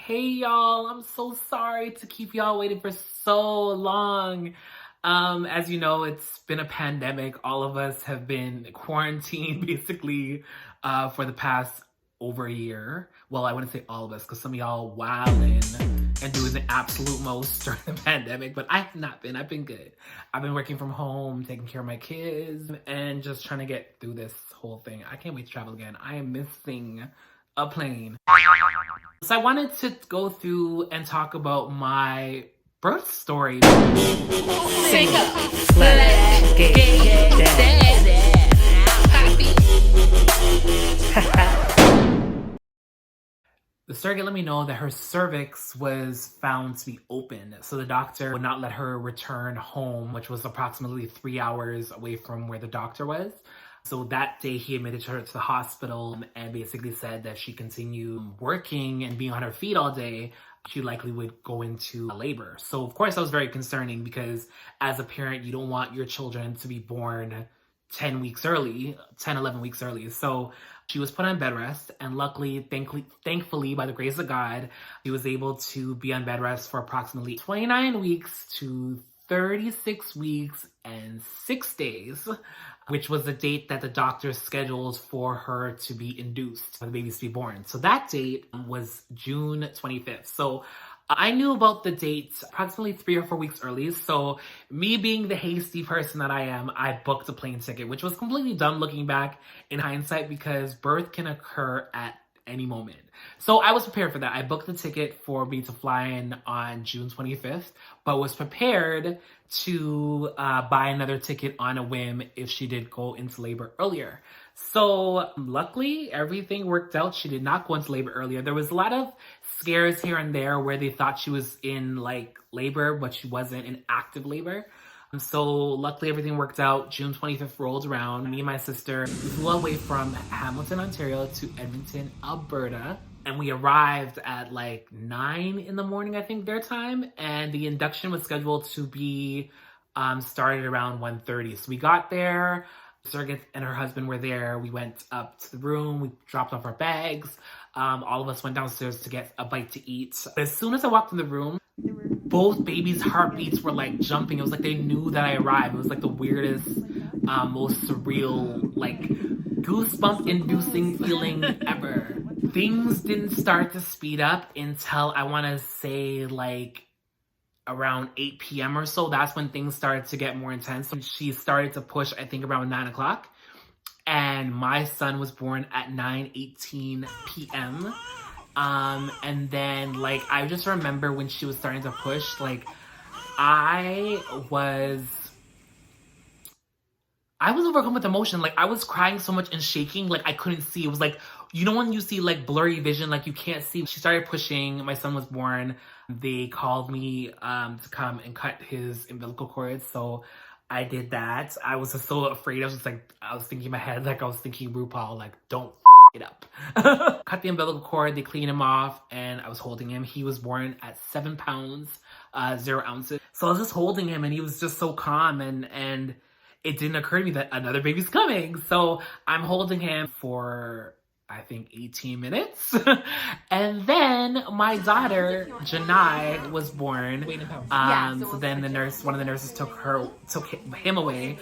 Hey y'all, I'm so sorry to keep y'all waiting for so long. As you know, it's been a pandemic. All of us have been quarantined basically for the past over a year. Well, I wouldn't say all of us because some of y'all wilding and doing the absolute most during the pandemic, but I have not been. I've been good. I've been working from home, taking care of my kids, and just trying to get through this whole thing. I can't wait to travel again. I am missing a plane. So I wanted to go through and talk about my birth story. The surrogate let me know that her cervix was found to be open, so the doctor would not let her return home, which was approximately 3 hours away from where the doctor was. So that day he admitted her to the hospital and basically said that she continued working and being on her feet all day, she likely would go into labor. So of course that was very concerning because as a parent, you don't want your children to be born 10 weeks early, 10, 11 weeks early. So she was put on bed rest, and luckily, thankfully, by the grace of God, she was able to be on bed rest for approximately 29 weeks to 36 weeks and 6 days, which was the date that the doctor scheduled for her to be induced, for the babies to be born. So that date was June 25th. So I knew about the date approximately 3 or 4 weeks early. So me being the hasty person that I am, I booked a plane ticket, which was completely dumb looking back in hindsight because birth can occur at any moment. So I was prepared for that. I booked the ticket for me to fly in on June 25th, but was prepared to buy another ticket on a whim if she did go into labor earlier. So luckily, everything worked out. She did not go into labor earlier. There was a lot of scares here and there where they thought she was in like labor, but she wasn't in active labor. So luckily everything worked out. June 25th rolled around. Me and my sister flew away from Hamilton, Ontario to Edmonton, Alberta. And we arrived at like 9 in the morning, I think their time. And the induction was scheduled to be started around 1:30. So we got there. Surrogate and her husband were there. We went up to the room. We dropped off our bags. All of us went downstairs to get a bite to eat. As soon as I walked in the room, both babies' heartbeats were like jumping. It was like they knew that I arrived. It was like the weirdest, most surreal, like goosebump-inducing feeling ever. Things didn't start to speed up until I want to say like around 8 p.m. or so. That's when things started to get more intense. She started to push, I think, around 9 o'clock. And my son was born at 9:18 p.m. And then, like, I just remember when she was starting to push, like, I was overcome with emotion. Like, I was crying so much and shaking, like, I couldn't see. It was like, you know when you see, like, blurry vision, like, you can't see. She started pushing. My son was born. They called me to come and cut his umbilical cord, so I did that. I was just so afraid. I was thinking in my head, like, I was thinking RuPaul, like, don't it up. Cut the umbilical cord, they cleaned him off, and I was holding him. He was born at 7 pounds, 0 ounces. So I was just holding him, and he was just so calm, and it didn't occur to me that another baby's coming. So I'm holding him for, I think, 18 minutes. And then my daughter, Janai, was born. So then one of the nurses took him away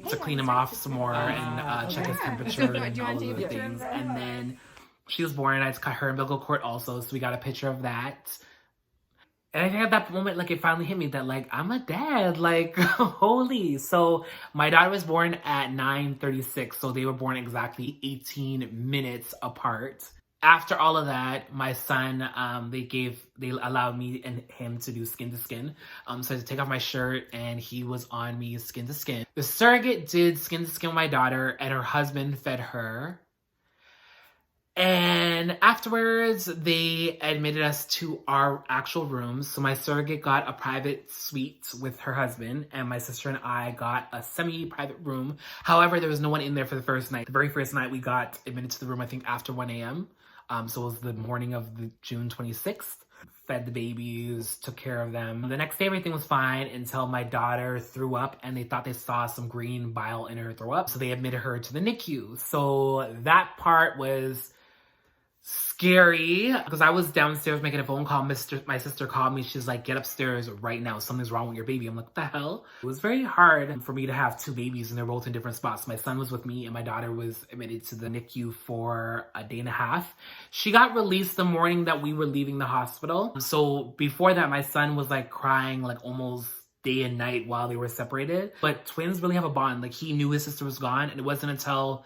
to clean him off some more and check his temperature and all of the things. And then she was born, and I just cut her umbilical cord also. So we got a picture of that. And I think at that moment, like, it finally hit me that, like, I'm a dad, like, holy. So my daughter was born at 9:36, so they were born exactly 18 minutes apart. After all of that, my son, they allowed me and him to do skin to skin. So I had to take off my shirt, and he was on me skin to skin. The surrogate did skin to skin with my daughter, and her husband fed her. And afterwards, they admitted us to our actual rooms. So my surrogate got a private suite with her husband, and my sister and I got a semi-private room. However, there was no one in there for the first night. The very first night, we got admitted to the room, I think, after 1 a.m. So it was the morning of the June 26th. Fed the babies, took care of them. The next day, everything was fine until my daughter threw up, and they thought they saw some green bile in her throw up. So they admitted her to the NICU. So that part was scary because I was downstairs making a phone call. My sister called me. She's like, get upstairs right now. Something's wrong with your baby. I'm like, what the hell? It was very hard for me to have two babies and they're both in different spots. My son was with me and my daughter was admitted to the NICU for a day and a half. She got released the morning that we were leaving the hospital. So before that, my son was like crying like almost day and night while they were separated. But twins really have a bond. Like he knew his sister was gone, and it wasn't until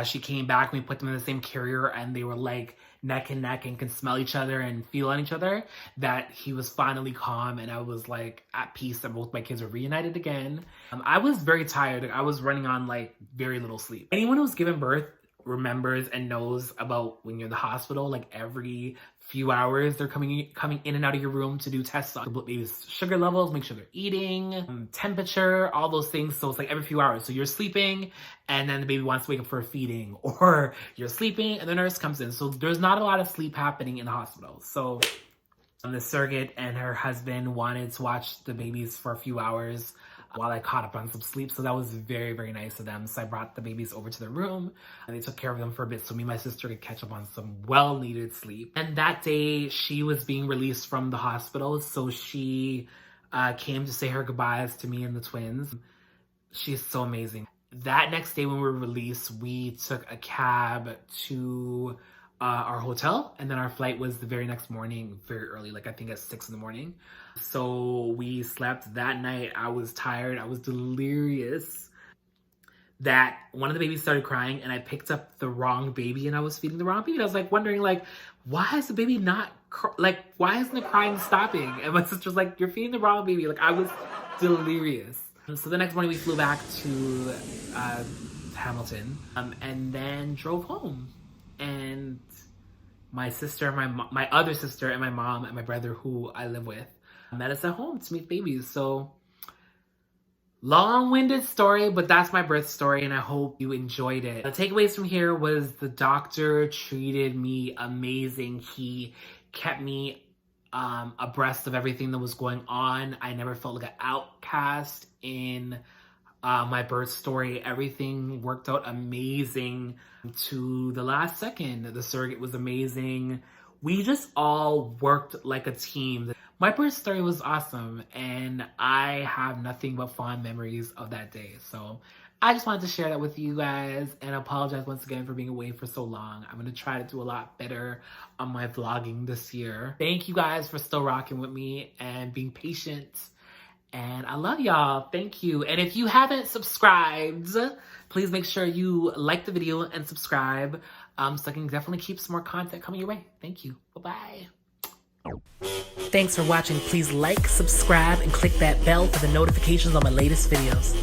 she came back and we put them in the same carrier and they were like neck and neck and can smell each other and feel on each other that he was finally calm, and I was like at peace that both my kids were reunited again. I was very tired. I was running on like very little sleep. Anyone who's given birth remembers and knows about when you're in the hospital, like every few hours they're coming in and out of your room to do tests on the baby's sugar levels, make sure they're eating, temperature, all those things. So it's like every few hours. So you're sleeping and then the baby wants to wake up for a feeding, or you're sleeping and the nurse comes in. So there's not a lot of sleep happening in the hospital. So the surrogate and her husband wanted to watch the babies for a few hours while I caught up on some sleep. So that was very, very nice of them. So I brought the babies over to their room and they took care of them for a bit so me and my sister could catch up on some well-needed sleep. And that day she was being released from the hospital. So she came to say her goodbyes to me and the twins. She's so amazing. That next day when we were released, we took a cab to our hotel, and then our flight was the very next morning, very early, like I think at 6 in the morning. So we slept that night. I was tired. I was delirious. That one of the babies started crying and I picked up the wrong baby and I was feeding the wrong baby. I was like wondering like, why is the baby not, why isn't the crying stopping? And my sister's like, you're feeding the wrong baby. Like I was delirious. So the next morning we flew back to Hamilton and then drove home. And my sister, my other sister, and my mom and my brother, who I live with, met us at home to meet babies. So long-winded story, but that's my birth story, and I hope you enjoyed it. The takeaways from here was the doctor treated me amazing. He kept me abreast of everything that was going on. I never felt like an outcast in my birth story. Everything worked out amazing to the last second. The surrogate was amazing. We just all worked like a team. My birth story was awesome, and I have nothing but fond memories of that day. So I just wanted to share that with you guys and apologize once again for being away for so long. I'm going to try to do a lot better on my vlogging this year. Thank you guys for still rocking with me and being patient. And I love y'all. Thank you. And if you haven't subscribed, please make sure you like the video and subscribe so I can definitely keep some more content coming your way. Thank you. Bye-bye. Thanks for watching. Please like, subscribe, and click that bell for the notifications on my latest videos.